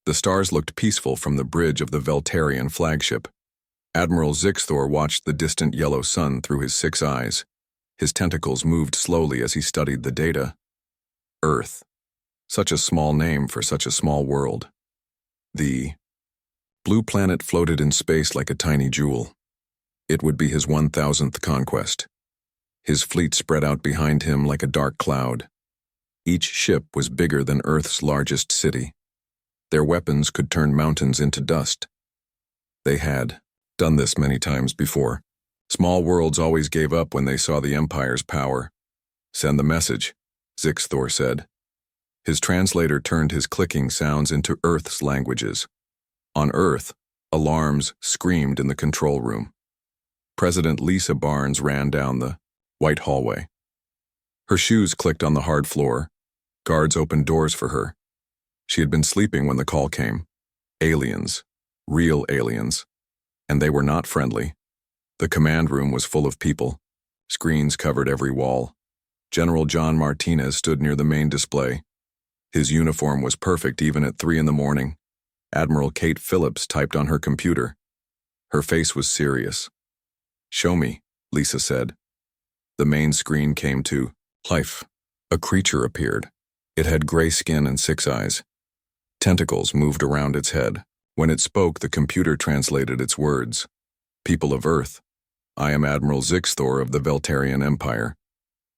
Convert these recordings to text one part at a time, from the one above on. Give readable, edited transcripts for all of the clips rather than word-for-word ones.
The stars looked peaceful from the bridge of the Veltarian flagship. Admiral Zixthor watched the distant yellow sun through his 6 eyes. His tentacles moved slowly as he studied the data. Earth. Such a small name for such a small world. The blue planet floated in space like a tiny jewel. It would be his 1000th conquest. His fleet spread out behind him like a dark cloud. Each ship was bigger than Earth's largest city. Their weapons could turn mountains into dust. They had done this many times before. Small worlds always gave up when they saw the Empire's power. "Send the message," Zixthor said. His translator turned his clicking sounds into Earth's languages. On Earth, alarms screamed in the control room. President Lisa Barnes ran down the white hallway. Her shoes clicked on the hard floor. Guards opened doors for her. She had been sleeping when the call came. Aliens. Real aliens. And they were not friendly. The command room was full of people. Screens covered every wall. General John Martinez stood near the main display. His uniform was perfect even at 3 in the morning. Admiral Kate Phillips typed on her computer. Her face was serious. "Show me," Lisa said. The main screen came to life. A creature appeared. It had gray skin and 6 eyes. Tentacles moved around its head. When it spoke, the computer translated its words. "People of Earth, I am Admiral Zixthor of the Veltarian Empire.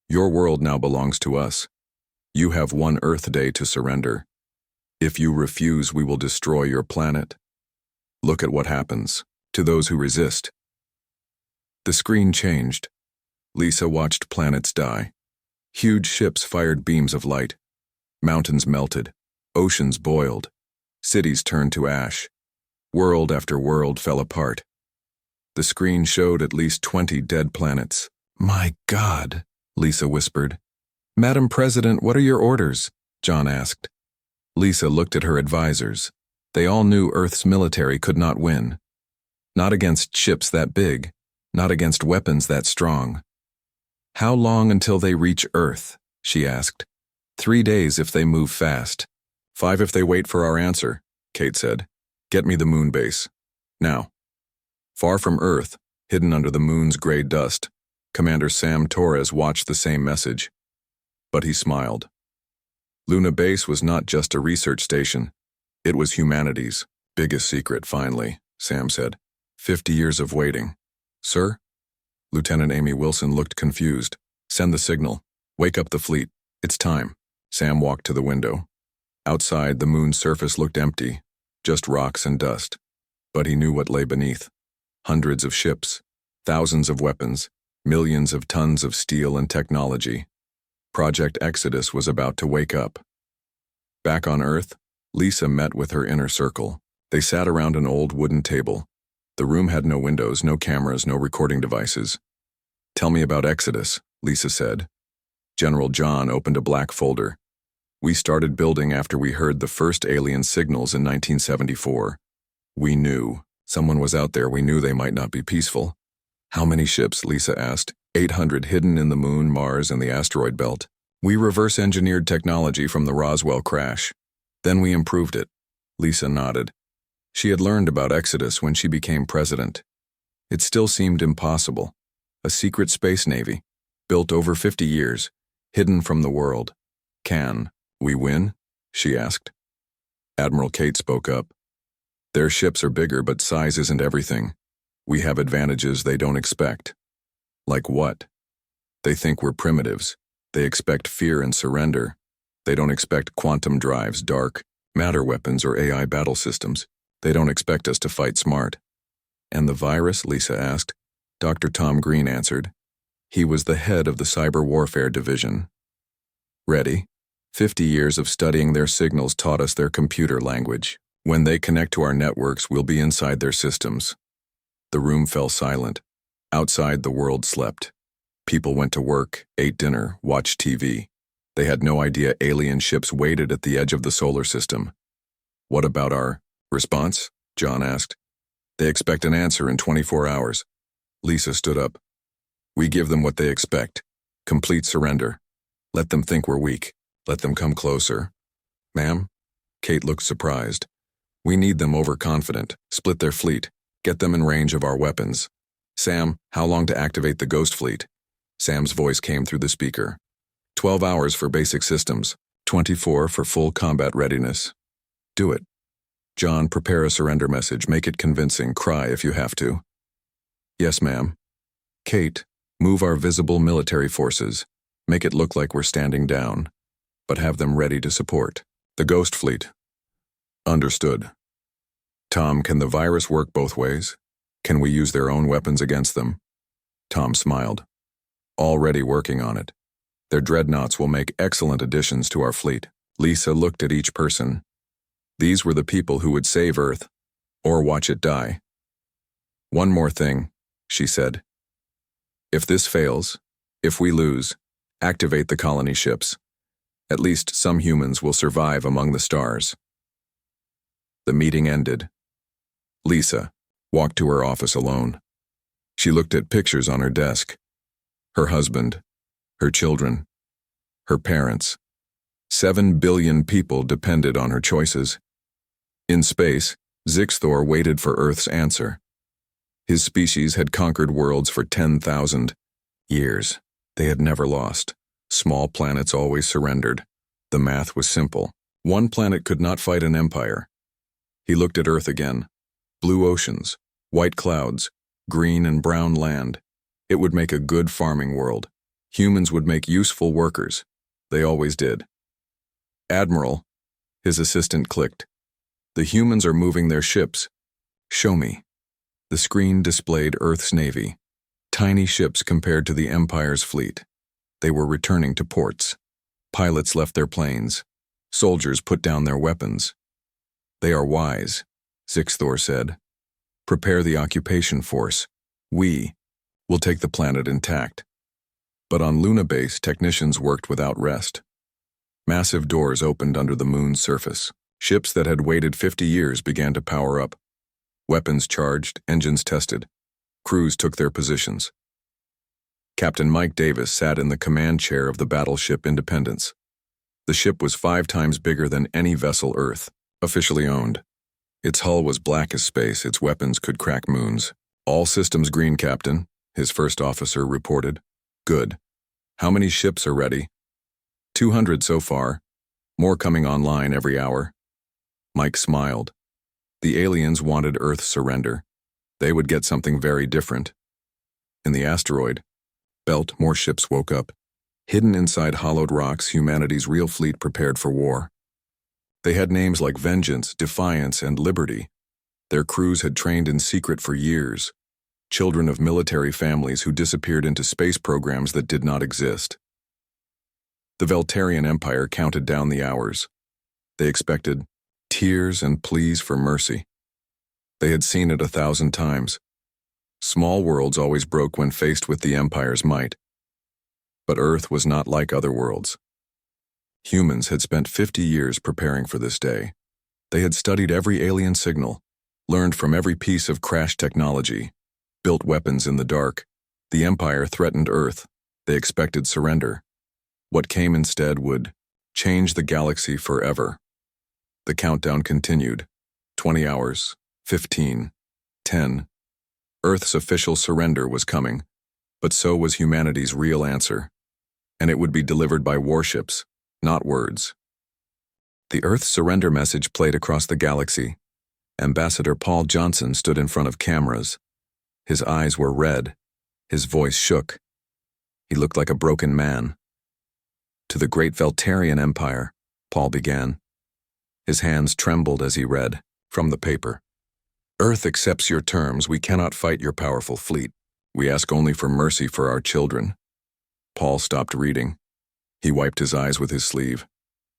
Your world now belongs to us. You have 1 Earth day to surrender. If you refuse, we will destroy your planet. Look at what happens to those who resist." The screen changed. Lisa watched planets die. Huge ships fired beams of light. Mountains melted. Oceans boiled. Cities turned to ash. World after world fell apart. The screen showed at least 20 dead planets. "My God," Lisa whispered. "Madam President, what are your orders?" John asked. Lisa looked at her advisors. They all knew Earth's military could not win. Not against ships that big. Not against weapons that strong. "How long until they reach Earth?" she asked. 3 days if they move fast. 5 if they wait for our answer," Kate said. "Get me the moon base. Now." Far from Earth, hidden under the moon's gray dust, Commander Sam Torres watched the same message. But he smiled. Luna Base was not just a research station. It was humanity's biggest secret, finally, Sam said. 50 years of waiting. "Sir?" Lieutenant Amy Wilson looked confused. "Send the signal. Wake up the fleet. It's time." Sam walked to the window. Outside, the moon's surface looked empty, just rocks and dust. But he knew what lay beneath. Hundreds of ships, thousands of weapons, millions of tons of steel and technology. Project Exodus was about to wake up. Back on Earth, Lisa met with her inner circle. They sat around an old wooden table. The room had no windows, no cameras, no recording devices. "Tell me about Exodus," Lisa said. General John opened a black folder. "We started building after we heard the first alien signals in 1974. We knew someone was out there. We knew they might not be peaceful." "How many ships?" Lisa asked. 800 hidden in the moon, Mars, and the asteroid belt. "We reverse-engineered technology from the Roswell crash. Then we improved it." Lisa nodded. She had learned about Exodus when she became president. It still seemed impossible. A secret space navy, built over 50 years, hidden from the world. "Can we win?" she asked. Admiral Kate spoke up. "Their ships are bigger, but size isn't everything. We have advantages they don't expect." "Like what?" "They think we're primitives. They expect fear and surrender. They don't expect quantum drives, dark matter weapons, or AI battle systems. They don't expect us to fight smart." "And the virus?" Lisa asked. Dr. Tom Green answered. He was the head of the Cyber Warfare Division. "Ready? 50 years of studying their signals taught us their computer language. When they connect to our networks, we'll be inside their systems." The room fell silent. Outside, the world slept. People went to work, ate dinner, watched TV. They had no idea alien ships waited at the edge of the solar system. "What about our response?" John asked. "They expect an answer in 24 hours. Lisa stood up. "We give them what they expect. Complete surrender. Let them think we're weak. Let them come closer." "Ma'am?" Kate looked surprised. We need them overconfident. Split their fleet. Get them in range of our weapons. Sam, how long to activate the Ghost Fleet? Sam's voice came through the speaker. 12 hours for basic systems. 24 for full combat readiness. Do it. John, prepare a surrender message. Make it convincing. Cry if you have to. Yes, ma'am. Kate, move our visible military forces. Make it look like we're standing down, but have them ready to support. The Ghost Fleet. Understood. Tom, can the virus work both ways? Can we use their own weapons against them? Tom smiled. Already working on it. Their dreadnoughts will make excellent additions to our fleet. Lisa looked at each person. These were the people who would save Earth, or watch it die. One more thing, she said. If this fails, if we lose, activate the colony ships. At least some humans will survive among the stars. The meeting ended. Lisa walked to her office alone. She looked at pictures on her desk. Her husband, her children, her parents. 7 billion people depended on her choices. In space, Zixthor waited for Earth's answer. His species had conquered worlds for 10,000 years. They had never lost. Small planets always surrendered. The math was simple. One planet could not fight an empire. He looked at Earth again. Blue oceans, white clouds, green and brown land. It would make a good farming world. Humans would make useful workers. They always did. Admiral, his assistant clicked. The humans are moving their ships. Show me. The screen displayed Earth's navy. Tiny ships compared to the Empire's fleet. They were returning to ports. Pilots left their planes. Soldiers put down their weapons. They are wise, Zixthor said. Prepare the occupation force. We will take the planet intact. But on Luna Base, technicians worked without rest. Massive doors opened under the moon's surface. Ships that had waited 50 years began to power up. Weapons charged, engines tested. Crews took their positions. Captain Mike Davis sat in the command chair of the battleship Independence. The ship was 5 times bigger than any vessel Earth officially owned. Its hull was black as space, its weapons could crack moons. All systems green, Captain, his first officer reported. Good. How many ships are ready? 200 so far. More coming online every hour. Mike smiled. The aliens wanted Earth's surrender. They would get something very different. In the asteroid belt, more ships woke up. Hidden inside hollowed rocks, humanity's real fleet prepared for war. They had names like Vengeance, Defiance, and Liberty. Their crews had trained in secret for years. Children of military families who disappeared into space programs that did not exist. The Veltarian Empire counted down the hours. They expected tears and pleas for mercy. They had seen it 1,000 times. Small worlds always broke when faced with the Empire's might. But Earth was not like other worlds. Humans had spent 50 years preparing for this day. They had studied every alien signal, learned from every piece of crashed technology, built weapons in the dark. The Empire threatened Earth. They expected surrender. What came instead would change the galaxy forever. The countdown continued. 20 hours, 15, 10. Earth's official surrender was coming, but so was humanity's real answer. And it would be delivered by warships, not words. The Earth's surrender message played across the galaxy. Ambassador Paul Johnson stood in front of cameras. His eyes were red. His voice shook. He looked like a broken man. To the great Veltarian Empire, Paul began. His hands trembled as he read from the paper. Earth accepts your terms. We cannot fight your powerful fleet. We ask only for mercy for our children. Paul stopped reading. He wiped his eyes with his sleeve.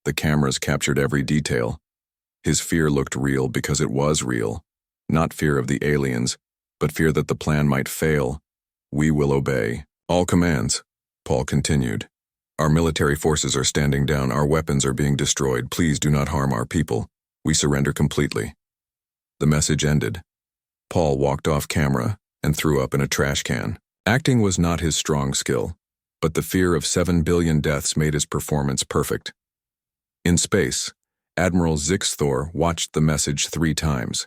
The cameras captured every detail. His fear looked real because it was real. Not fear of the aliens, but fear that the plan might fail. We will obey. All commands, Paul continued. Our military forces are standing down. Our weapons are being destroyed. Please do not harm our people. We surrender completely. The message ended. Paul walked off camera and threw up in a trash can. Acting was not his strong skill, but the fear of 7 billion deaths made his performance perfect. In space, Admiral Zixthor watched the message 3 times.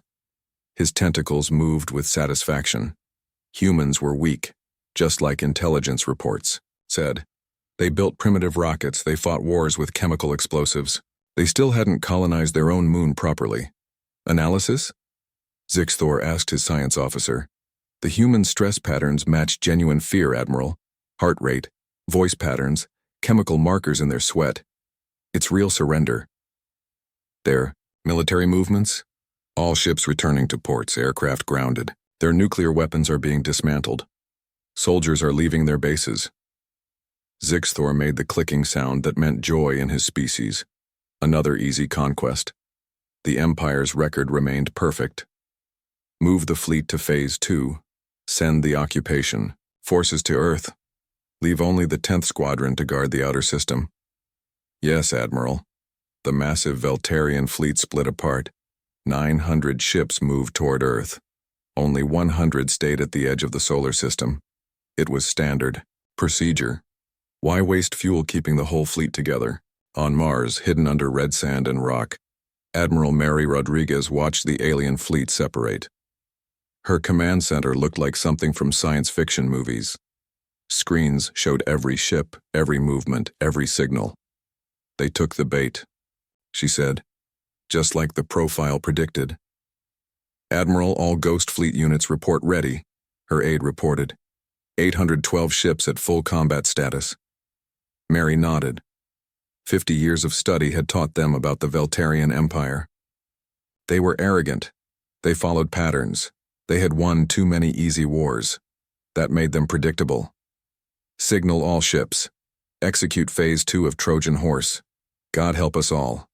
His tentacles moved with satisfaction. Humans were weak, just like intelligence reports said. They built primitive rockets, they fought wars with chemical explosives. They still hadn't colonized their own moon properly. Analysis? Zixthor asked his science officer. The human stress patterns match genuine fear, Admiral. Heart rate, voice patterns, chemical markers in their sweat. It's real surrender. Their military movements? All ships returning to ports, aircraft grounded. Their nuclear weapons are being dismantled. Soldiers are leaving their bases. Zixthor made the clicking sound that meant joy in his species. Another easy conquest. The Empire's record remained perfect. Move the fleet to Phase 2. Send the occupation forces to Earth. Leave only the 10th Squadron to guard the outer system. Yes, Admiral. The massive Veltarian fleet split apart. 900 ships moved toward Earth. Only 100 stayed at the edge of the solar system. It was standard procedure. Why waste fuel keeping the whole fleet together? On Mars, hidden under red sand and rock, Admiral Mary Rodriguez watched the alien fleet separate. Her command center looked like something from science fiction movies. Screens showed every ship, every movement, every signal. They took the bait, she said, just like the profile predicted. Admiral, all Ghost Fleet units report ready, her aide reported. 812 ships at full combat status. Mary nodded. 50 years of study had taught them about the Veltarian Empire. They were arrogant. They followed patterns. They had won too many easy wars. That made them predictable. Signal all ships. Execute Phase 2 of Trojan Horse. God help us all.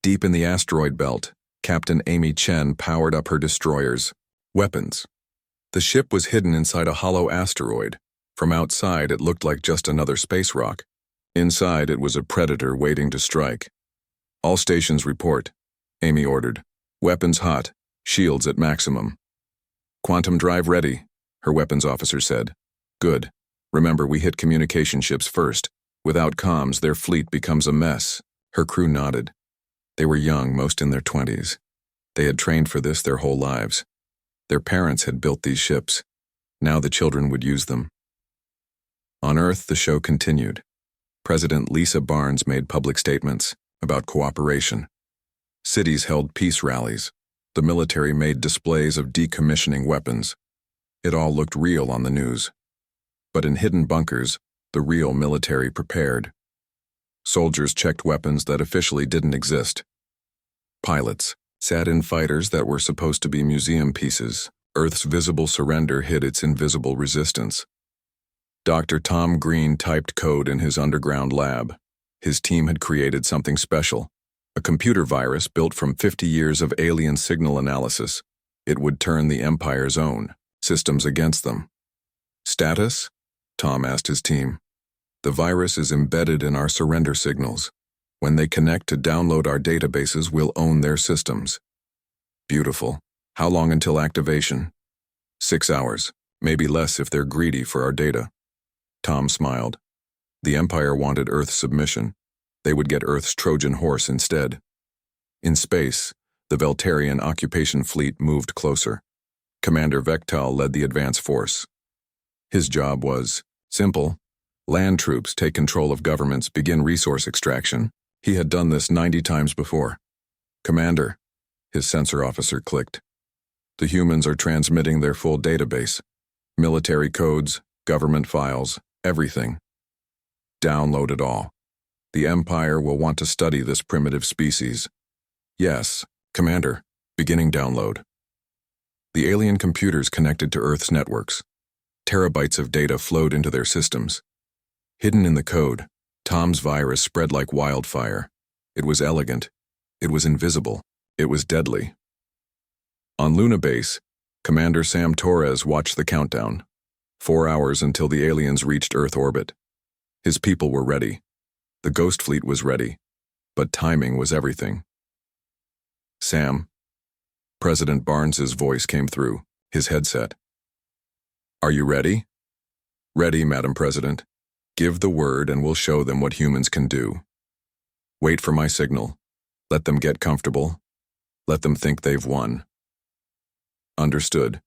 Deep in the asteroid belt, Captain Amy Chen powered up her destroyers. Weapons. The ship was hidden inside a hollow asteroid. From outside, it looked like just another space rock. Inside, it was a predator waiting to strike. All stations report, Amy ordered. Weapons hot, shields at maximum. Quantum drive ready, her weapons officer said. Good. Remember, we hit communication ships first. Without comms, their fleet becomes a mess. Her crew nodded. They were young, most in their 20s. They had trained for this their whole lives. Their parents had built these ships. Now the children would use them. On Earth, the show continued. President Lisa Barnes made public statements about cooperation. Cities held peace rallies. The military made displays of decommissioning weapons. It all looked real on the news. But in hidden bunkers, the real military prepared. Soldiers checked weapons that officially didn't exist. Pilots sat in fighters that were supposed to be museum pieces. Earth's visible surrender hid its invisible resistance. Dr. Tom Green typed code in his underground lab. His team had created something special, a computer virus built from 50 years of alien signal analysis. It would turn the Empire's own systems against them. Status? Tom asked his team. The virus is embedded in our surrender signals. When they connect to download our databases, we'll own their systems. Beautiful. How long until activation? 6 hours, maybe less if they're greedy for our data. Tom smiled. The Empire wanted Earth's submission. They would get Earth's Trojan horse instead. In space, the Veltarian occupation fleet moved closer. Commander Vectal led the advance force. His job was simple. Land troops take control of governments, begin resource extraction. He had done this 90 times before. Commander, his sensor officer clicked. The humans are transmitting their full database. Military codes, government files, everything. Download it all. The Empire will want to study this primitive species. Yes, Commander, beginning download. The alien computers connected to Earth's networks. Terabytes of data flowed into their systems. Hidden in the code, Tom's virus spread like wildfire. It was elegant. It was invisible. It was deadly. On Luna Base, Commander Sam Torres watched the countdown. 4 hours until the aliens reached Earth orbit. His people were ready. The Ghost Fleet was ready. But timing was everything. Sam. President Barnes's voice came through, his headset. Are you ready? Ready, Madam President. Give the word and we'll show them what humans can do. Wait for my signal. Let them get comfortable. Let them think they've won. Understood.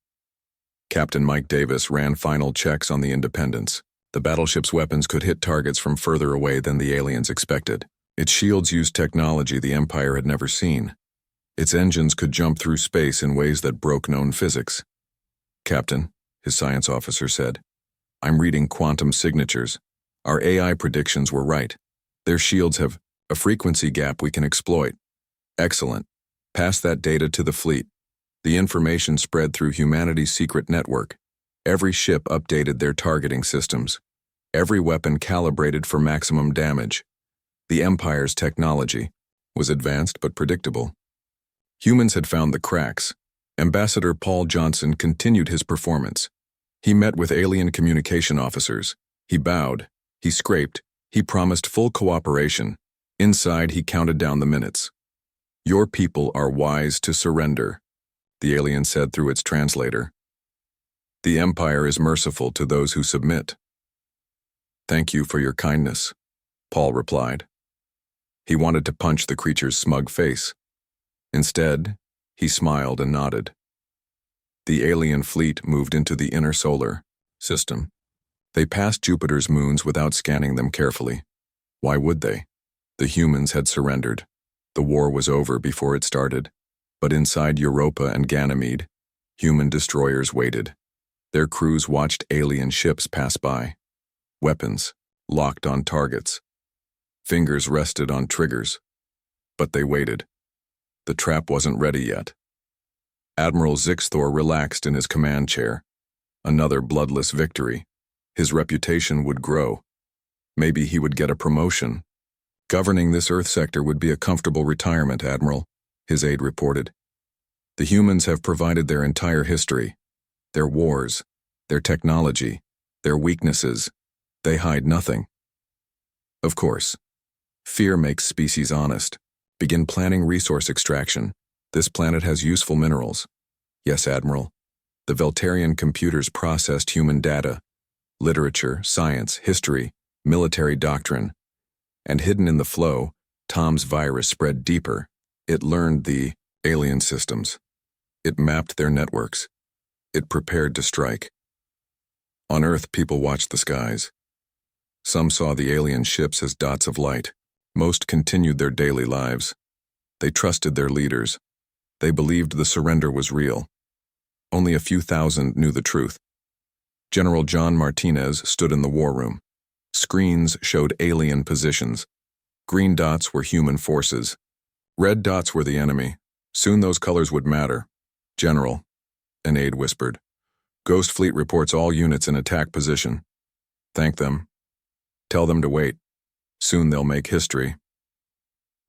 Captain Mike Davis ran final checks on the Independence. The battleship's weapons could hit targets from further away than the aliens expected. Its shields used technology the Empire had never seen. Its engines could jump through space in ways that broke known physics. Captain, his science officer said, I'm reading quantum signatures. Our AI predictions were right. Their shields have a frequency gap we can exploit. Excellent. Pass that data to the fleet. The information spread through humanity's secret network. Every ship updated their targeting systems. Every weapon calibrated for maximum damage. The Empire's technology was advanced but predictable. Humans had found the cracks. Ambassador Paul Johnson continued his performance. He met with alien communication officers. He bowed. He scraped. He promised full cooperation. Inside, he counted down the minutes. Your people are wise to surrender, the alien said through its translator. The Empire is merciful to those who submit. Thank you for your kindness, Paul replied. He wanted to punch the creature's smug face. Instead, he smiled and nodded. The alien fleet moved into the inner solar system. They passed Jupiter's moons without scanning them carefully. Why would they? The humans had surrendered. The war was over before it started. But inside Europa and Ganymede, human destroyers waited. Their crews watched alien ships pass by. Weapons, locked on targets. Fingers rested on triggers. But they waited. The trap wasn't ready yet. Admiral Zixthor relaxed in his command chair. Another bloodless victory. His reputation would grow. Maybe he would get a promotion. Governing this Earth sector would be a comfortable retirement, Admiral, his aide reported. The humans have provided their entire history. Their wars, their technology, their weaknesses. They hide nothing. Of course. Fear makes species honest. Begin planning resource extraction. This planet has useful minerals. Yes, Admiral. The Veltarian computers processed human data, literature, science, history, military doctrine. And hidden in the flow, Tom's virus spread deeper. It learned the alien systems. It mapped their networks. It prepared to strike. On Earth, people watched the skies. Some saw the alien ships as dots of light. Most continued their daily lives. They trusted their leaders. They believed the surrender was real. Only a few thousand knew the truth. General John Martinez stood in the war room. Screens showed alien positions. Green dots were human forces. Red dots were the enemy. Soon those colors would matter. General, an aide whispered. Ghost Fleet reports all units in attack position. Thank them. Tell them to wait. Soon they'll make history.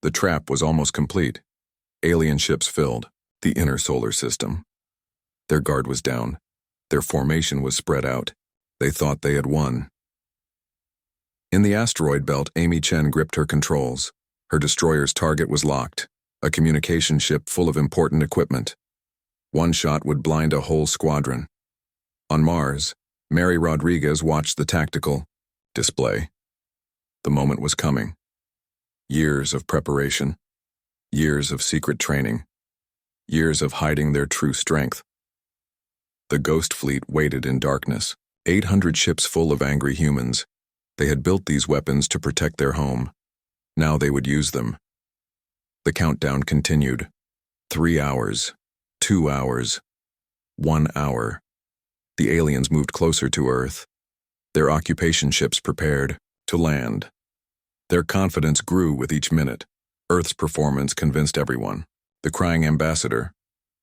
The trap was almost complete. Alien ships filled the inner solar system. Their guard was down. Their formation was spread out. They thought they had won. In the asteroid belt, Amy Chen gripped her controls. Her destroyer's target was locked, a communication ship full of important equipment. One shot would blind a whole squadron. On Mars, Mary Rodriguez watched the tactical display. The moment was coming. Years of preparation. Years of secret training. Years of hiding their true strength. The Ghost Fleet waited in darkness. 800 ships full of angry humans. They had built these weapons to protect their home. Now they would use them. The countdown continued. 3 hours. 2 hours. 1 hour. The aliens moved closer to Earth. Their occupation ships prepared to land. Their confidence grew with each minute. Earth's performance convinced everyone. The crying ambassador,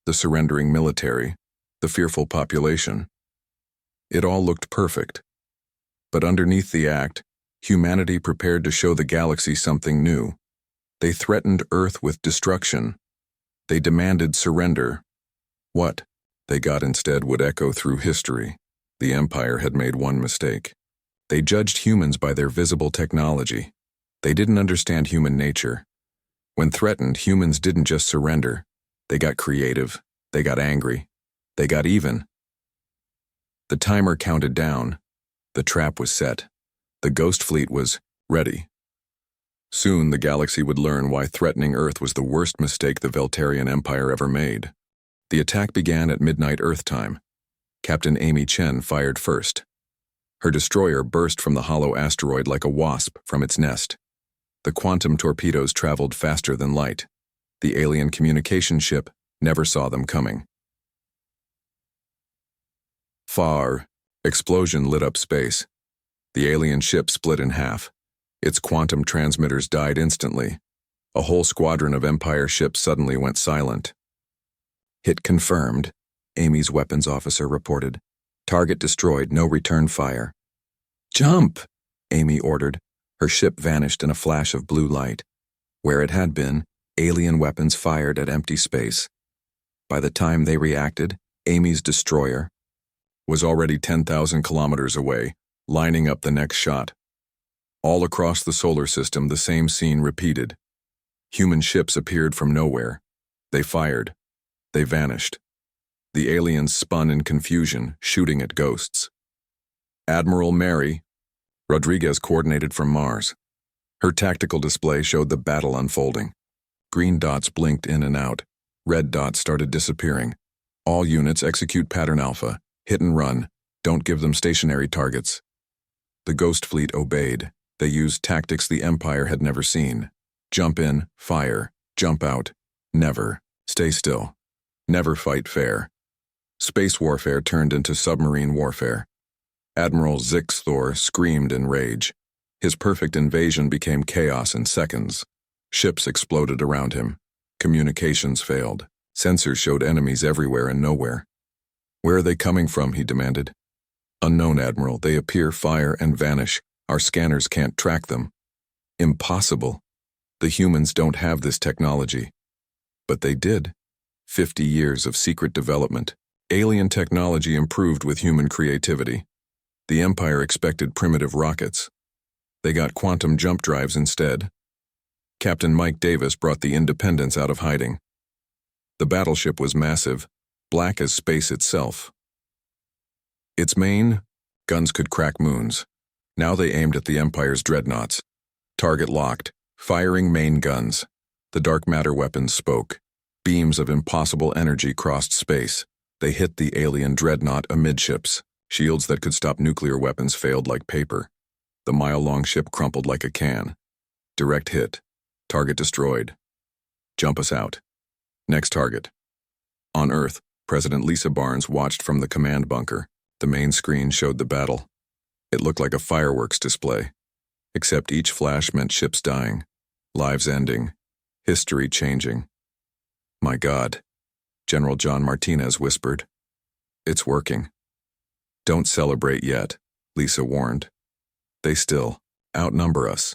the surrendering military, the fearful population. It all looked perfect. But underneath the act, humanity prepared to show the galaxy something new. They threatened Earth with destruction. They demanded surrender. What they got instead would echo through history. The Empire had made one mistake. They judged humans by their visible technology. They didn't understand human nature. When threatened, humans didn't just surrender. They got creative. They got angry. They got even. The timer counted down. The trap was set. The Ghost Fleet was ready. Soon the galaxy would learn why threatening Earth was the worst mistake the Veltarian Empire ever made. The attack began at midnight Earth time. Captain Amy Chen fired first. Her destroyer burst from the hollow asteroid like a wasp from its nest. The quantum torpedoes traveled faster than light. The alien communication ship never saw them coming. Far. Explosion lit up space. The alien ship split in half. Its quantum transmitters died instantly. A whole squadron of Empire ships suddenly went silent. Hit confirmed, Amy's weapons officer reported. Target destroyed, no return fire. Jump, Amy ordered. Her ship vanished in a flash of blue light. Where it had been, alien weapons fired at empty space. By the time they reacted, Amy's destroyer was already 10,000 kilometers away, lining up the next shot. All across the solar system, the same scene repeated. Human ships appeared from nowhere. They fired. They vanished. The aliens spun in confusion, shooting at ghosts. Admiral Mary Rodriguez coordinated from Mars. Her tactical display showed the battle unfolding. Green dots blinked in and out. Red dots started disappearing. All units execute pattern alpha. Hit and run. Don't give them stationary targets. The Ghost Fleet obeyed. They used tactics the Empire had never seen. Jump in, fire. Jump out. Never. Stay still. Never fight fair. Space warfare turned into submarine warfare. Admiral Zixthor screamed in rage. His perfect invasion became chaos in seconds. Ships exploded around him. Communications failed. Sensors showed enemies everywhere and nowhere. Where are they coming from, he demanded. Unknown, Admiral. They appear, fire, and vanish. Our scanners can't track them. Impossible. The humans don't have this technology. But they did. 50 years of secret development. Alien technology improved with human creativity. The Empire expected primitive rockets. They got quantum jump drives instead. Captain Mike Davis brought the Independence out of hiding. The battleship was massive, black as space itself. Its main guns could crack moons. Now they aimed at the Empire's dreadnoughts. Target locked, firing main guns. The dark matter weapons spoke. Beams of impossible energy crossed space. They hit the alien dreadnought amidships. Shields that could stop nuclear weapons failed like paper. The mile-long ship crumpled like a can. Direct hit. Target destroyed. Jump us out. Next target. On Earth, President Lisa Barnes watched from the command bunker. The main screen showed the battle. It looked like a fireworks display. Except each flash meant ships dying, lives ending, history changing. My God, General John Martinez whispered. It's working. Don't celebrate yet, Lisa warned. They still outnumber us.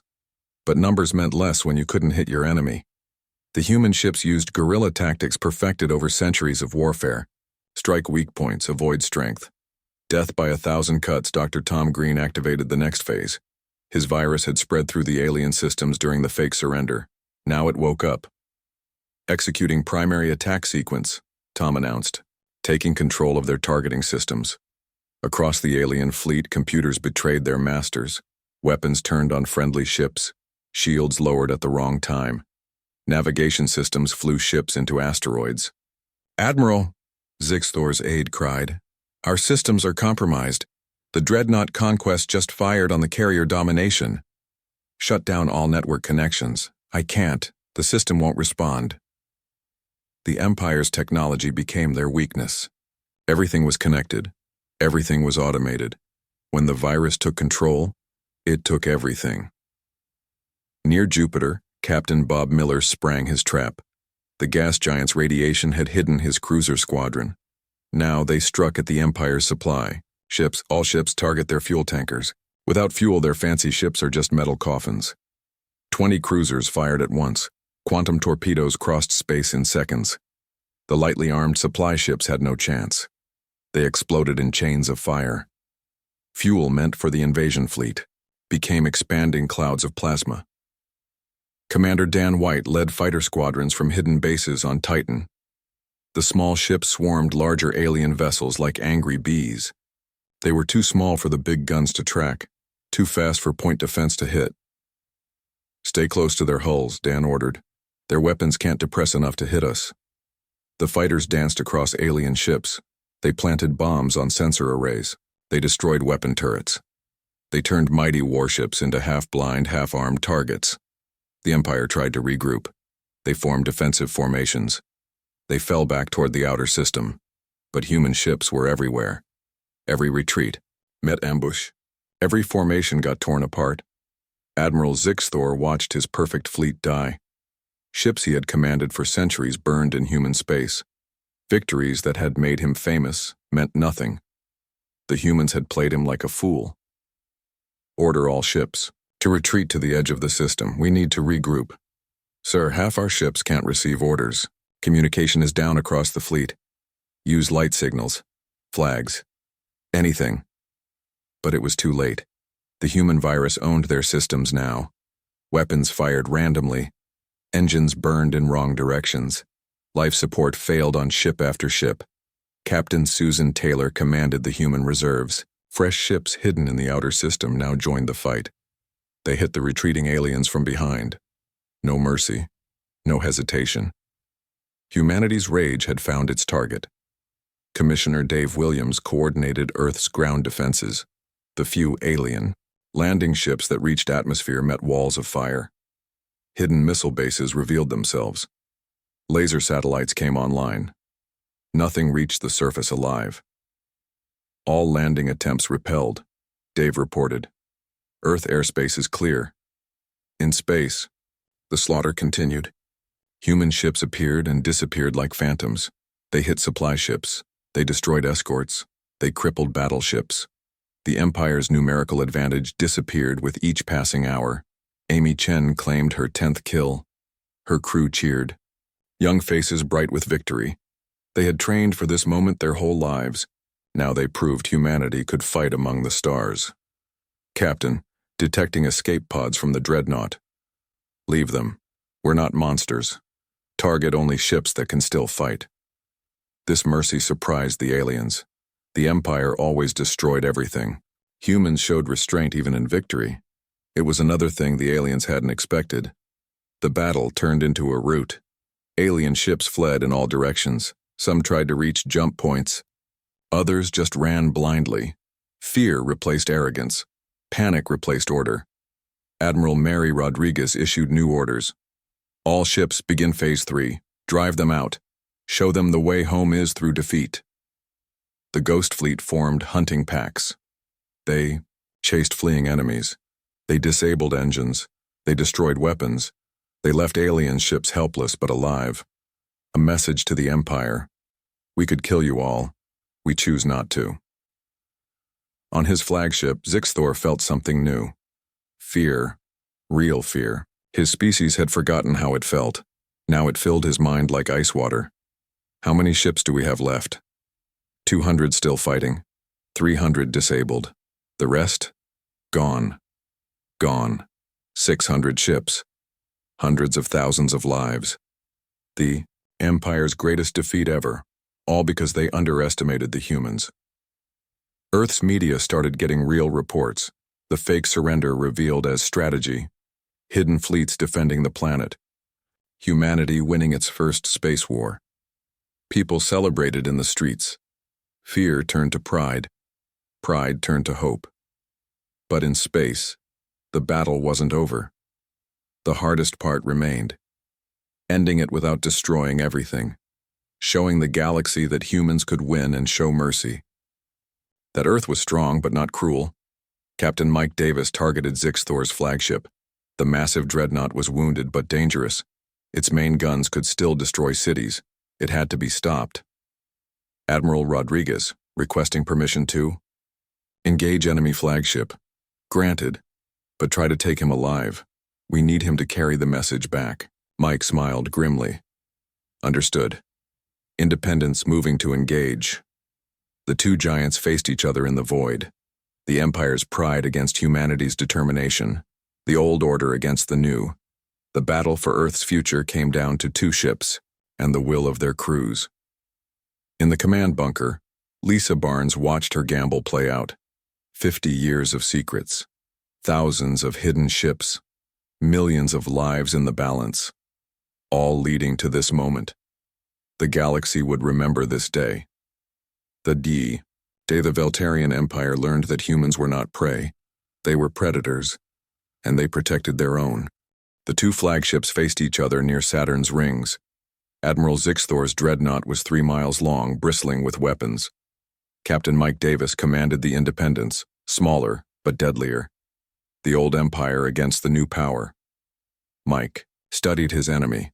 But numbers meant less when you couldn't hit your enemy. The human ships used guerrilla tactics perfected over centuries of warfare. Strike weak points, avoid strength. Death by 1,000 cuts. Dr. Tom Green activated the next phase. His virus had spread through the alien systems during the fake surrender. Now it woke up. Executing primary attack sequence, Tom announced, taking control of their targeting systems. Across the alien fleet, computers betrayed their masters. Weapons turned on friendly ships. Shields lowered at the wrong time. Navigation systems flew ships into asteroids. Admiral, Zixthor's aide cried. Our systems are compromised. The Dreadnought Conquest just fired on the carrier domination. Shut down all network connections. I can't. The system won't respond. The Empire's technology became their weakness. Everything was connected. Everything was automated. When the virus took control, it took everything. Near Jupiter, Captain Bob Miller sprang his trap. The gas giant's radiation had hidden his cruiser squadron. Now they struck at the Empire's supply. All ships target their fuel tankers. Without fuel, their fancy ships are just metal coffins. 20 cruisers fired at once. Quantum torpedoes crossed space in seconds. The lightly armed supply ships had no chance. They exploded in chains of fire. Fuel meant for the invasion fleet became expanding clouds of plasma. Commander Dan White led fighter squadrons from hidden bases on Titan. The small ships swarmed larger alien vessels like angry bees. They were too small for the big guns to track, too fast for point defense to hit. Stay close to their hulls, Dan ordered. Their weapons can't depress enough to hit us. The fighters danced across alien ships. They planted bombs on sensor arrays. They destroyed weapon turrets. They turned mighty warships into half-blind, half-armed targets. The Empire tried to regroup. They formed defensive formations. They fell back toward the outer system. But human ships were everywhere. Every retreat met ambush. Every formation got torn apart. Admiral Zixthor watched his perfect fleet die. Ships he had commanded for centuries burned in human space. Victories that had made him famous meant nothing. The humans had played him like a fool. Order all ships to retreat to the edge of the system. We need to regroup. Sir, half our ships can't receive orders. Communication is down across the fleet. Use light signals, flags, anything. But it was too late. The human virus owned their systems now. Weapons fired randomly. Engines burned in wrong directions. Life support failed on ship after ship. Captain Susan Taylor commanded the human reserves. Fresh ships hidden in the outer system now joined the fight. They hit the retreating aliens from behind. No mercy, no hesitation. Humanity's rage had found its target. Commissioner Dave Williams coordinated Earth's ground defenses. The few alien landing ships that reached atmosphere met walls of fire. Hidden missile bases revealed themselves. Laser satellites came online. Nothing reached the surface alive. All landing attempts repelled, Dave reported. Earth airspace is clear. In space, the slaughter continued. Human ships appeared and disappeared like phantoms. They hit supply ships. They destroyed escorts. They crippled battleships. The Empire's numerical advantage disappeared with each passing hour. Amy Chen claimed her 10th kill. Her crew cheered. Young faces bright with victory. They had trained for this moment their whole lives. Now they proved humanity could fight among the stars. Captain, detecting escape pods from the dreadnought. Leave them. We're not monsters. Target only ships that can still fight. This mercy surprised the aliens. The Empire always destroyed everything. Humans showed restraint even in victory. It was another thing the aliens hadn't expected. The battle turned into a rout. Alien ships fled in all directions. Some tried to reach jump points. Others just ran blindly. Fear replaced arrogance. Panic replaced order. Admiral Mary Rodriguez issued new orders. All ships begin Phase 3. Drive them out. Show them the way home is through defeat. The Ghost Fleet formed hunting packs. They chased fleeing enemies. They disabled engines. They destroyed weapons. They left alien ships helpless but alive. A message to the Empire. We could kill you all. We choose not to. On his flagship, Zixthor felt something new. Fear. Real fear. His species had forgotten how it felt. Now it filled his mind like ice water. How many ships do we have left? 200 still fighting. 300 disabled. The rest? Gone. Gone. 600 ships. Hundreds of thousands of lives. The Empire's greatest defeat ever, all because they underestimated the humans. Earth's media started getting real reports. The fake surrender revealed as strategy. Hidden fleets defending the planet. Humanity winning its first space war. People celebrated in the streets. Fear turned to pride. Pride turned to hope. But in space, the battle wasn't over. The hardest part remained. Ending it without destroying everything. Showing the galaxy that humans could win and show mercy. That Earth was strong but not cruel. Captain Mike Davis targeted Zixthor's flagship. The massive dreadnought was wounded but dangerous. Its main guns could still destroy cities. It had to be stopped. Admiral Rodriguez, requesting permission to engage enemy flagship. Granted, but try to take him alive. We need him to carry the message back. Mike smiled grimly. Understood. Independence moving to engage. The two giants faced each other in the void. The Empire's pride against humanity's determination. The old order against the new. The battle for Earth's future came down to two ships and the will of their crews. In the command bunker, Lisa Barnes watched her gamble play out. 50 years of secrets. Thousands of hidden ships. Millions of lives in the balance, all leading to this moment. The galaxy would remember this day. The day the Veltarian Empire learned that humans were not prey, they were predators, and they protected their own. The two flagships faced each other near Saturn's rings. Admiral Zixthor's dreadnought was 3 miles long, bristling with weapons. Captain Mike Davis commanded the Independence, smaller but deadlier. The old empire against the new power. Mike studied his enemy.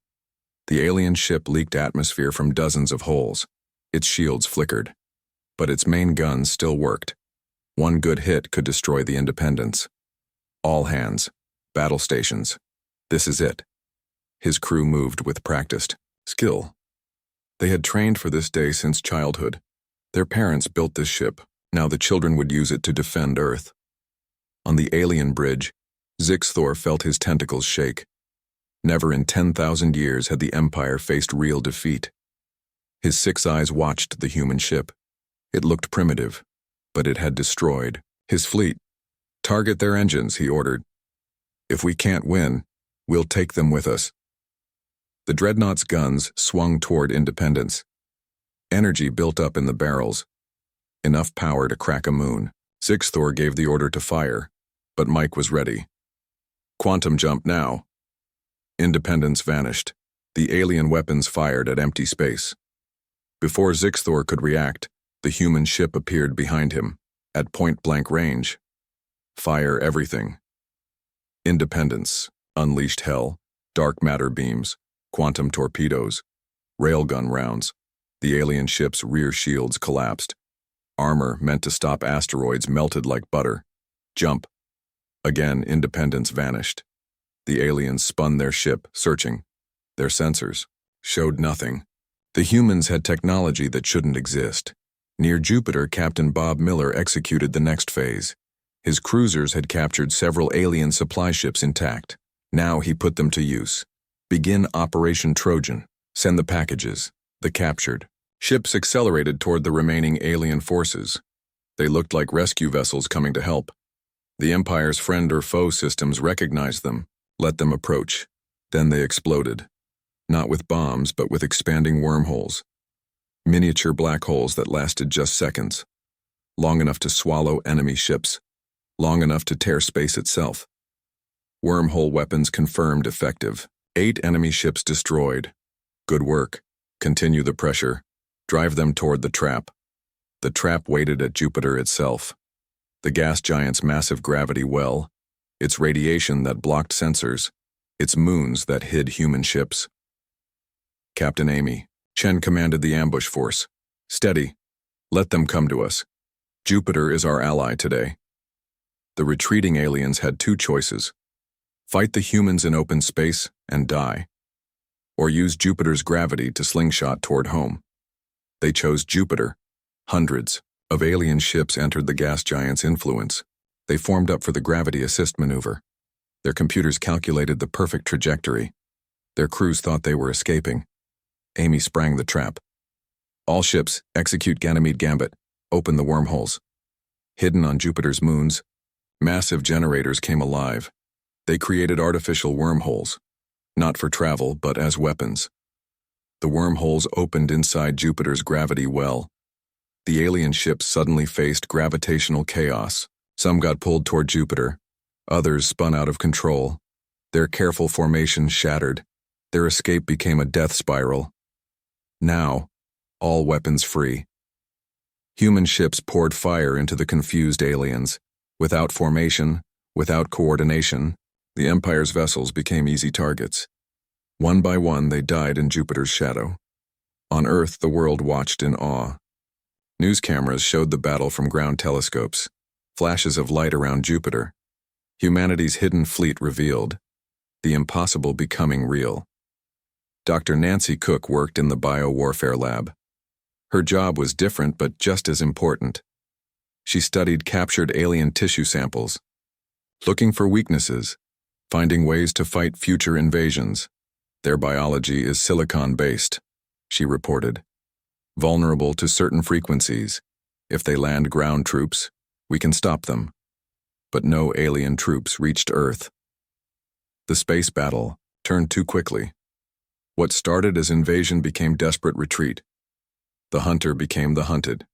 The alien ship leaked atmosphere from dozens of holes. Its shields flickered, but its main guns still worked. One good hit could destroy the Independence. All hands, battle stations. This is it. His crew moved with practiced skill. They had trained for this day since childhood. Their parents built this ship. Now the children would use it to defend Earth. On the alien bridge, Zixthor felt his tentacles shake. Never in 10,000 years had the Empire faced real defeat. His 6 eyes watched the human ship. It looked primitive, but it had destroyed his fleet. Target their engines, he ordered. If we can't win, we'll take them with us. The dreadnought's guns swung toward Independence. Energy built up in the barrels. Enough power to crack a moon. Zixthor gave the order to fire, but Mike was ready. Quantum jump now. Independence vanished. The alien weapons fired at empty space. Before Zixthor could react, the human ship appeared behind him, at point-blank range. Fire everything. Independence unleashed hell, dark matter beams, quantum torpedoes, railgun rounds. The alien ship's rear shields collapsed. Armor meant to stop asteroids melted like butter. Jump. Again, Independence vanished. The aliens spun their ship, searching. Their sensors showed nothing. The humans had technology that shouldn't exist. Near Jupiter, Captain Bob Miller executed the next phase. His cruisers had captured several alien supply ships intact. Now he put them to use. Begin Operation Trojan. Send the packages. The captured ships accelerated toward the remaining alien forces. They looked like rescue vessels coming to help. The Empire's friend or foe systems recognized them, let them approach. Then they exploded. Not with bombs, but with expanding wormholes. Miniature black holes that lasted just seconds. Long enough to swallow enemy ships. Long enough to tear space itself. Wormhole weapons confirmed effective. 8 enemy ships destroyed. Good work. Continue the pressure. Drive them toward the trap. The trap waited at Jupiter itself. The gas giant's massive gravity well. Its radiation that blocked sensors. Its moons that hid human ships. Captain Amy. Chen commanded the ambush force. Steady. Let them come to us. Jupiter is our ally today. The retreating aliens had 2 choices. Fight the humans in open space and die. Or use Jupiter's gravity to slingshot toward home. They chose Jupiter. Hundreds of alien ships entered the gas giant's influence. They formed up for the gravity assist maneuver. Their computers calculated the perfect trajectory. Their crews thought they were escaping. Amy sprang the trap. All ships, execute Ganymede Gambit. Open the wormholes. Hidden on Jupiter's moons, massive generators came alive. They created artificial wormholes, not for travel, but as weapons. The wormholes opened inside Jupiter's gravity well. The alien ships suddenly faced gravitational chaos. Some got pulled toward Jupiter. Others spun out of control. Their careful formation shattered. Their escape became a death spiral. Now, all weapons free. Human ships poured fire into the confused aliens. Without formation, without coordination, the Empire's vessels became easy targets. One by one, they died in Jupiter's shadow. On Earth, the world watched in awe. News cameras showed the battle from ground telescopes, flashes of light around Jupiter. Humanity's hidden fleet revealed, the impossible becoming real. Dr. Nancy Cook worked in the biowarfare lab. Her job was different but just as important. She studied captured alien tissue samples, looking for weaknesses, finding ways to fight future invasions. Their biology is silicon-based, she reported. Vulnerable to certain frequencies. If they land ground troops, we can stop them. But no alien troops reached Earth. The space battle turned too quickly. What started as invasion became desperate retreat. The hunter became the hunted.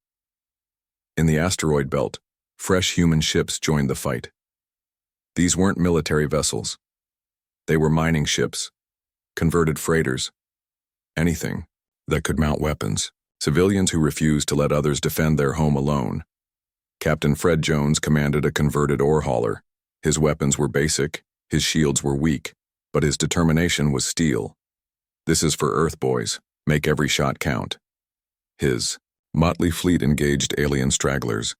In the asteroid belt, fresh human ships joined the fight. These weren't military vessels. They were mining ships, converted freighters, anything that could mount weapons. Civilians who refused to let others defend their home alone. Captain Fred Jones commanded a converted ore hauler. His weapons were basic, his shields were weak, but his determination was steel. This is for Earth, boys. Make every shot count. His motley fleet engaged alien stragglers.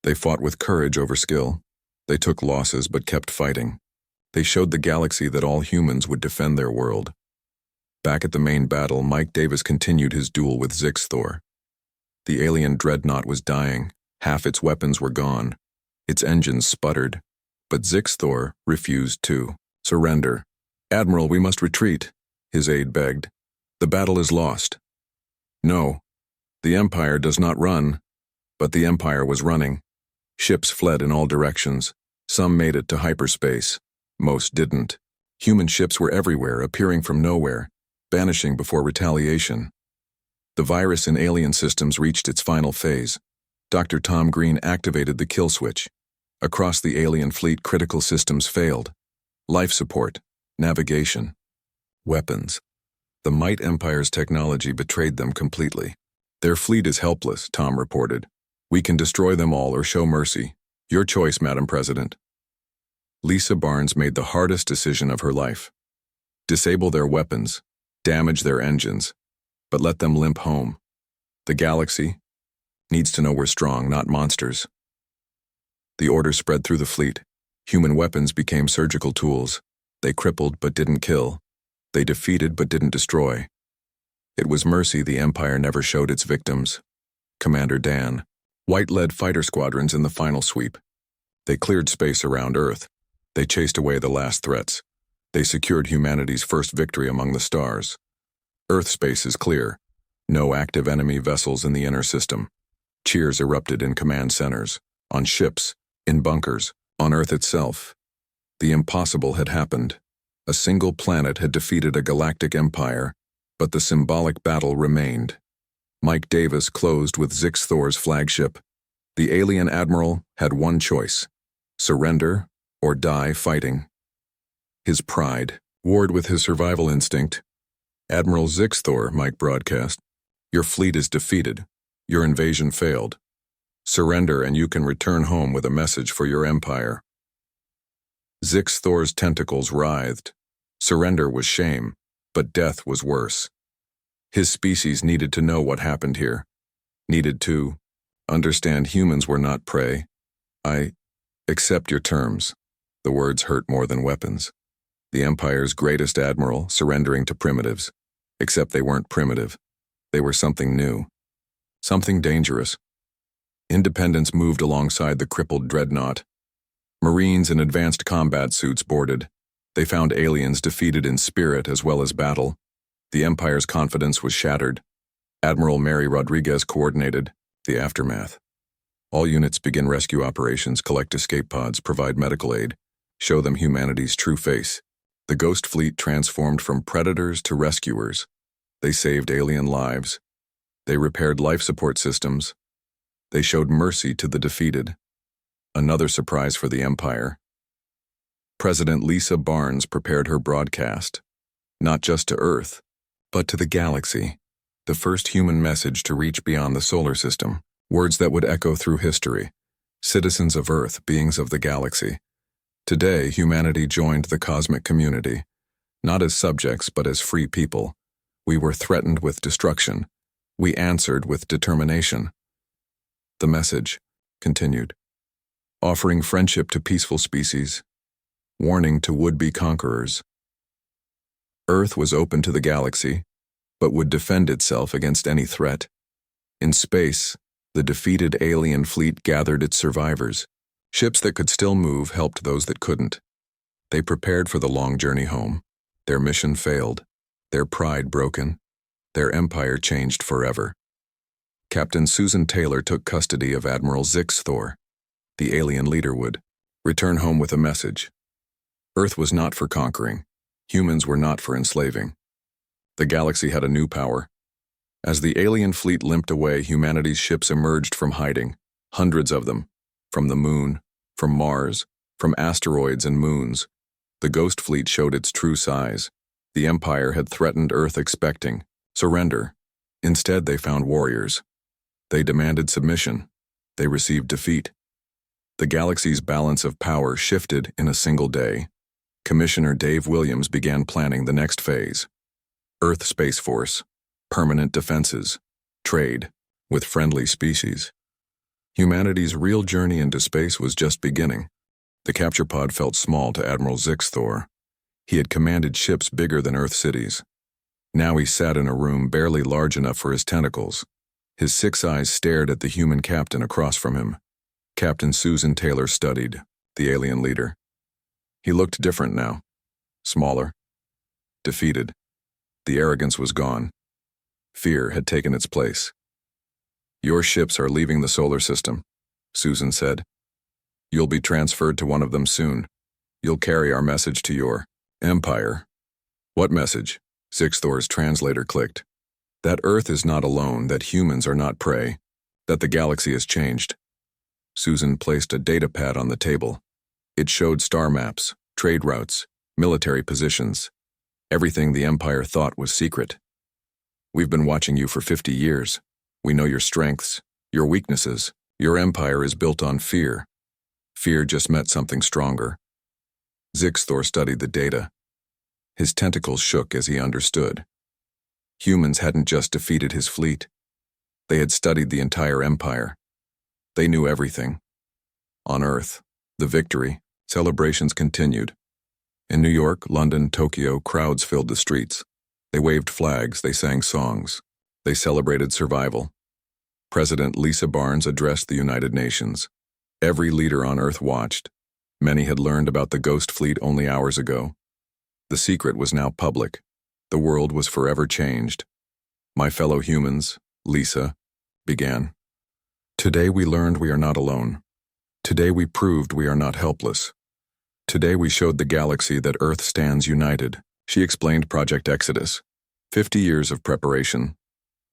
They fought with courage over skill. They took losses but kept fighting. They showed the galaxy that all humans would defend their world. Back at the main battle, Mike Davis continued his duel with Zixthor. The alien dreadnought was dying. Half its weapons were gone. Its engines sputtered. But Zixthor refused to surrender. "Admiral, we must retreat," his aide begged. "The battle is lost." No, the Empire does not run. But the Empire was running. Ships fled in all directions. Some made it to hyperspace. Most didn't. Human ships were everywhere, appearing from nowhere, vanishing before retaliation. The virus in alien systems reached its final phase. Dr. Tom Green activated the kill switch. Across the alien fleet, critical systems failed. Life support, navigation, weapons. The Might Empire's technology betrayed them completely. "Their fleet is helpless," Tom reported. "We can destroy them all or show mercy. Your choice, Madam President." Lisa Barnes made the hardest decision of her life. Disable their weapons, damage their engines, but let them limp home. The galaxy needs to know we're strong, not monsters. The order spread through the fleet. Human weapons became surgical tools. They crippled but didn't kill. They defeated but didn't destroy. It was mercy the Empire never showed its victims. Commander Dan White led fighter squadrons in the final sweep. They cleared space around Earth. They chased away the last threats. They secured humanity's first victory among the stars. Earth space is clear. No active enemy vessels in the inner system. Cheers erupted in command centers, on ships, in bunkers, on Earth itself. The impossible had happened. A single planet had defeated a galactic empire, but the symbolic battle remained. Mike Davis closed with Zixthor's flagship. The alien admiral had one choice: surrender or die fighting. His pride warred with his survival instinct. "Admiral Zixthor," Mike broadcast, "your fleet is defeated. Your invasion failed. Surrender and you can return home with a message for your empire." Zixthor's tentacles writhed. Surrender was shame, but death was worse. His species needed to know what happened here. Needed to understand humans were not prey. "I accept your terms." The words hurt more than weapons. The Empire's greatest admiral surrendering to primitives. Except they weren't primitive. They were something new. Something dangerous. Independence moved alongside the crippled dreadnought. Marines in advanced combat suits boarded. They found aliens defeated in spirit as well as battle. The Empire's confidence was shattered. Admiral Mary Rodriguez coordinated the aftermath. All units begin rescue operations, collect escape pods, provide medical aid, show them humanity's true face. The Ghost Fleet transformed from predators to rescuers. They saved alien lives. They repaired life support systems. They showed mercy to the defeated. Another surprise for the Empire. President Lisa Barnes prepared her broadcast, not just to Earth, but to the galaxy. The first human message to reach beyond the solar system. Words that would echo through history. Citizens of Earth, beings of the galaxy. Today, humanity joined the cosmic community, not as subjects but as free people. We were threatened with destruction. We answered with determination. The message continued. Offering friendship to peaceful species. Warning to would-be conquerors. Earth was open to the galaxy, but would defend itself against any threat. In space, the defeated alien fleet gathered its survivors. Ships that could still move helped those that couldn't. They prepared for the long journey home. Their mission failed. Their pride broken. Their empire changed forever. Captain Susan Taylor took custody of Admiral Zixthor. The alien leader would return home with a message. Earth was not for conquering. Humans were not for enslaving. The galaxy had a new power. As the alien fleet limped away, humanity's ships emerged from hiding, hundreds of them, from the moon, from Mars, from asteroids and moons. The Ghost Fleet showed its true size. The Empire had threatened Earth expecting surrender. Instead, they found warriors. They demanded submission. They received defeat. The galaxy's balance of power shifted in a single day. Commissioner Dave Williams began planning the next phase. Earth Space Force, permanent defenses, trade with friendly species. Humanity's real journey into space was just beginning. The capture pod felt small to Admiral Zixthor. He had commanded ships bigger than Earth cities. Now he sat in a room barely large enough for his tentacles. His 6 eyes stared at the human captain across from him. Captain Susan Taylor studied, the alien leader. He looked different now. Smaller. Defeated. The arrogance was gone. Fear had taken its place. "Your ships are leaving the solar system," Susan said. "You'll be transferred to one of them soon. You'll carry our message to your empire." "What message?" Zixthor's translator clicked. "That Earth is not alone, that humans are not prey, that the galaxy has changed." Susan placed a data pad on the table. It showed star maps, trade routes, military positions, everything the Empire thought was secret. "We've been watching you for 50 years. We know your strengths, your weaknesses. Your empire is built on fear. Fear just met something stronger." Zixthor studied the data. His tentacles shook as he understood. Humans hadn't just defeated his fleet. They had studied the entire empire. They knew everything. On Earth, the victory, celebrations continued. In New York, London, Tokyo, crowds filled the streets. They waved flags, they sang songs. They celebrated survival. President Lisa Barnes addressed the United Nations. Every leader on Earth watched. Many had learned about the Ghost Fleet only hours ago. The secret was now public. The world was forever changed. "My fellow humans," Lisa began. "Today we learned we are not alone. Today we proved we are not helpless. Today we showed the galaxy that Earth stands united." She explained Project Exodus. 50 years of preparation.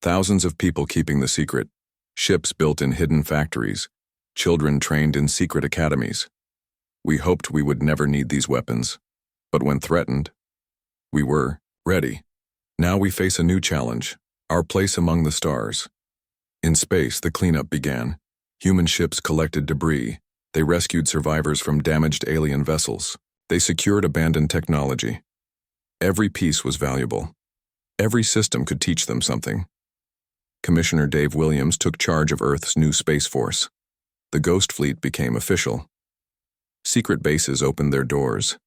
Thousands of people keeping the secret. Ships built in hidden factories. Children trained in secret academies. We hoped we would never need these weapons. But when threatened, we were ready. Now we face a new challenge, our place among the stars. In space, the cleanup began. Human ships collected debris. They rescued survivors from damaged alien vessels. They secured abandoned technology. Every piece was valuable. Every system could teach them something. Commissioner Dave Williams took charge of Earth's new Space Force. The Ghost Fleet became official. Secret bases opened their doors.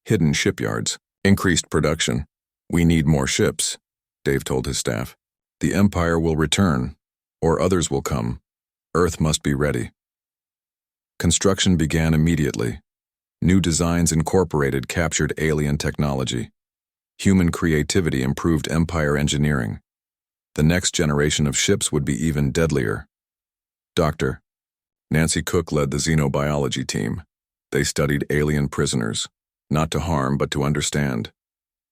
Hidden shipyards increased production. "We need more ships," Dave told his staff. "The Empire will return, or others will come. Earth must be ready." Construction began immediately. New designs incorporated captured alien technology. Human creativity improved Empire engineering. The next generation of ships would be even deadlier. Dr. Nancy Cook led the xenobiology team. They studied alien prisoners, not to harm but to understand.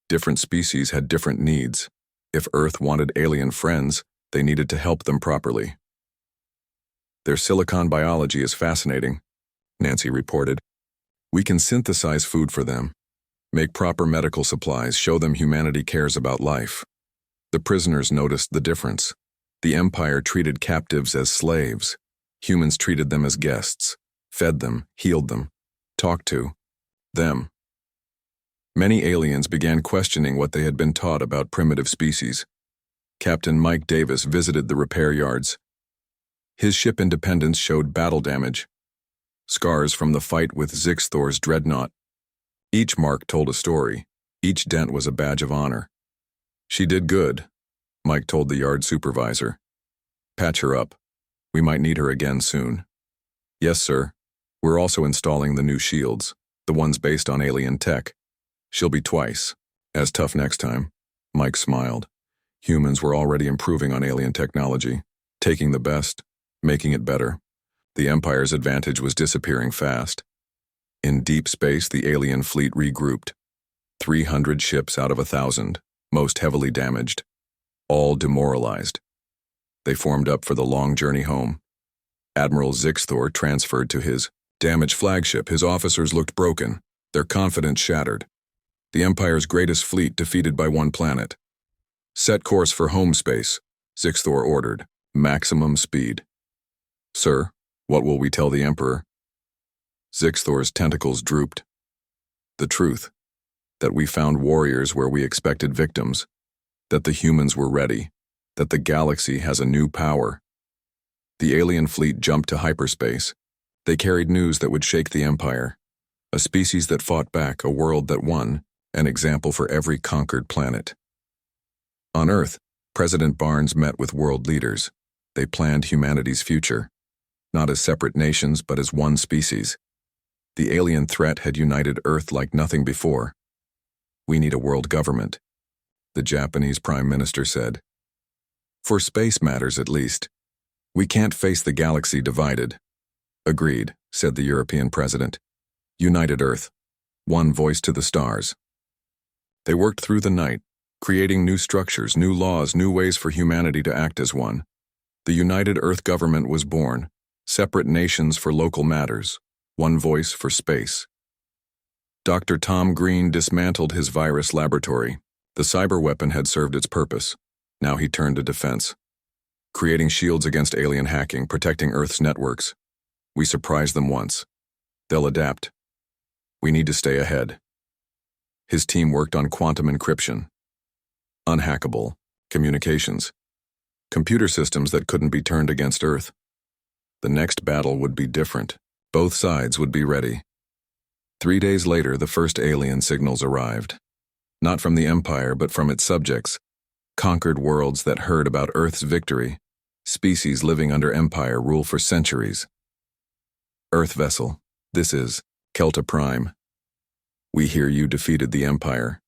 Different species had different needs. If Earth wanted alien friends, they needed to help them properly. "Their silicon biology is fascinating," Nancy reported. "We can synthesize food for them, make proper medical supplies, show them humanity cares about life." The prisoners noticed the difference. The Empire treated captives as slaves. Humans treated them as guests, fed them, healed them, talked to them. Many aliens began questioning what they had been taught about primitive species. Captain Mike Davis visited the repair yards. His ship Independence showed battle damage, scars from the fight with Zixthor's dreadnought. Each mark told a story. Each dent was a badge of honor. "She did good," Mike told the yard supervisor. "Patch her up. We might need her again soon." "Yes, sir. We're also installing the new shields, the ones based on alien tech. She'll be twice as tough next time." Mike smiled. Humans were already improving on alien technology, taking the best, making it better. The Empire's advantage was disappearing fast. In deep space, the alien fleet regrouped. 300 ships out of 1,000, most heavily damaged, all demoralized. They formed up for the long journey home. Admiral Zixthor transferred to his damaged flagship. His officers looked broken, their confidence shattered. The Empire's greatest fleet defeated by one planet. Set course for home space, Zixthor ordered. Maximum speed. Sir, what will we tell the Emperor? Zixthor's tentacles drooped. The truth. That we found warriors where we expected victims. That the humans were ready. That the galaxy has a new power. The alien fleet jumped to hyperspace. They carried news that would shake the Empire. A species that fought back, a world that won, an example for every conquered planet. On Earth, President Barnes met with world leaders. They planned humanity's future, not as separate nations but as one species. The alien threat had united Earth like nothing before. We need a world government, the Japanese Prime Minister said. For space matters at least. We can't face the galaxy divided. Agreed, said the European president. United Earth. One voice to the stars. They worked through the night, creating new structures, new laws, new ways for humanity to act as one. The United Earth government was born, separate nations for local matters, one voice for space. Dr. Tom Green dismantled his virus laboratory. The cyber weapon had served its purpose. Now he turned to defense. Creating shields against alien hacking, protecting Earth's networks. We surprised them once. They'll adapt. We need to stay ahead. His team worked on quantum encryption. Unhackable communications. Computer systems that couldn't be turned against Earth. The next battle would be different. Both sides would be ready. 3 days later, the first alien signals arrived. Not from the Empire, but from its subjects. Conquered worlds that heard about Earth's victory. Species living under Empire rule for centuries. Earth vessel, this is Kelta Prime. We hear you defeated the Empire.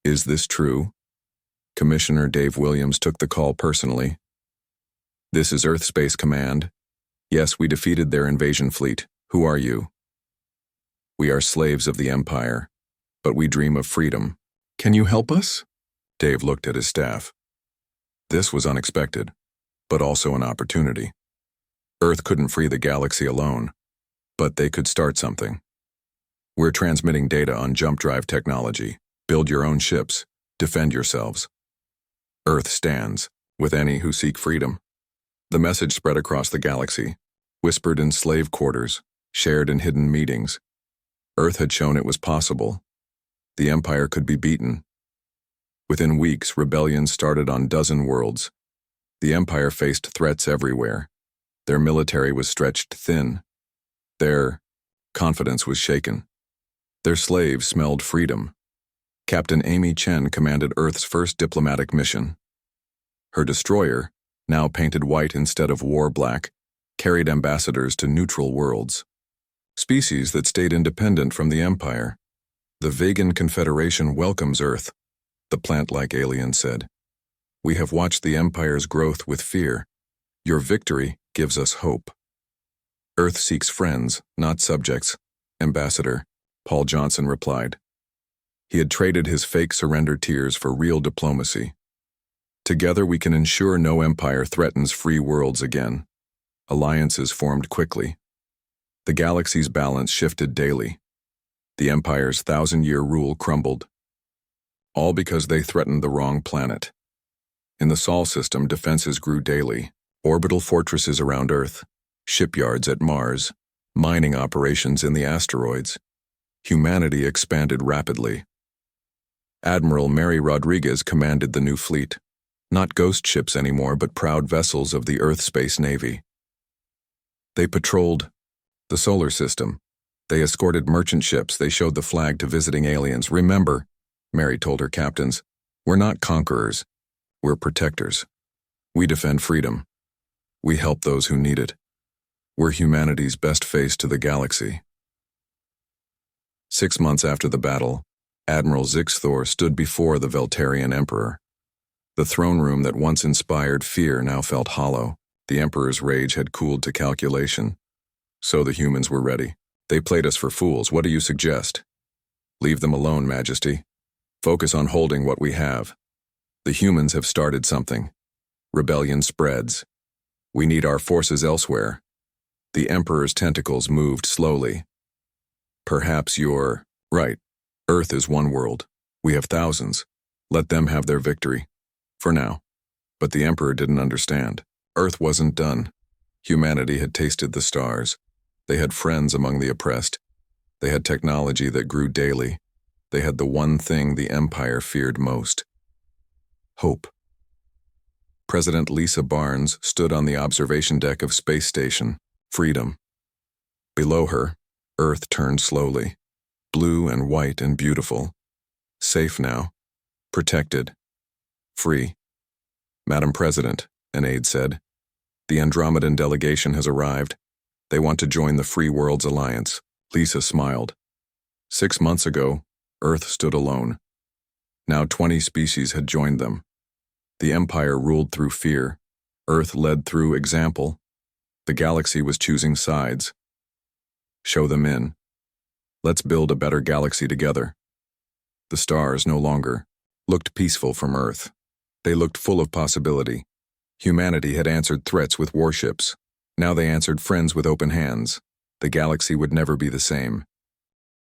Is this true? Commissioner Dave Williams took the call personally. This is Earth Space Command. Yes, we defeated their invasion fleet. Who are you? We are slaves of the Empire, but we dream of freedom. Can you help us? Dave looked at his staff. This was unexpected, but also an opportunity. Earth couldn't free the galaxy alone, but they could start something. We're transmitting data on jump drive technology. Build your own ships. Defend yourselves. Earth stands with any who seek freedom. The message spread across the galaxy, whispered in slave quarters, shared in hidden meetings. Earth had shown it was possible. The Empire could be beaten. Within weeks, rebellions started on dozen worlds. The Empire faced threats everywhere. Their military was stretched thin. Their confidence was shaken. Their slaves smelled freedom. Captain Amy Chen commanded Earth's first diplomatic mission. Her destroyer, now painted white instead of war black, carried ambassadors to neutral worlds. Species that stayed independent from the Empire. The Vegan Confederation welcomes Earth, the plant-like alien said. We have watched the Empire's growth with fear. Your victory gives us hope. Earth seeks friends, not subjects, Ambassador, Paul Johnson replied. He had traded his fake surrender tears for real diplomacy. Together we can ensure no empire threatens free worlds again. Alliances formed quickly. The galaxy's balance shifted daily. The Empire's 1,000-year rule crumbled. All because they threatened the wrong planet. In the Sol system, defenses grew daily. Orbital fortresses around Earth, shipyards at Mars, mining operations in the asteroids. Humanity expanded rapidly. Admiral Mary Rodriguez commanded the new fleet. Not ghost ships anymore, but proud vessels of the Earth Space Navy. They patrolled the solar system. They escorted merchant ships. They showed the flag to visiting aliens. Remember, Mary told her captains, we're not conquerors. We're protectors. We defend freedom. We help those who need it. We're humanity's best face to the galaxy. 6 months after the battle, Admiral Zixthor stood before the Veltarian Emperor. The throne room that once inspired fear now felt hollow. The Emperor's rage had cooled to calculation. So the humans were ready. They played us for fools. What do you suggest? Leave them alone, Majesty. Focus on holding what we have. The humans have started something. Rebellion spreads. We need our forces elsewhere. The Emperor's tentacles moved slowly. Perhaps you're right. Earth is one world. We have thousands. Let them have their victory. For now. But the Emperor didn't understand. Earth wasn't done. Humanity had tasted the stars. They had friends among the oppressed. They had technology that grew daily. They had the one thing the Empire feared most. Hope. President Lisa Barnes stood on the observation deck of Space Station, Freedom. Below her, Earth turned slowly, blue and white and beautiful. Safe now. Protected. Free. Madam President, an aide said, the Andromedan delegation has arrived. They want to join the Free Worlds Alliance. Lisa smiled. 6 months ago, Earth stood alone. Now 20 species had joined them. The Empire ruled through fear. Earth led through example. The galaxy was choosing sides. Show them in. Let's build a better galaxy together. The stars no longer looked peaceful from Earth. They looked full of possibility. Humanity had answered threats with warships. Now they answered friends with open hands. The galaxy would never be the same.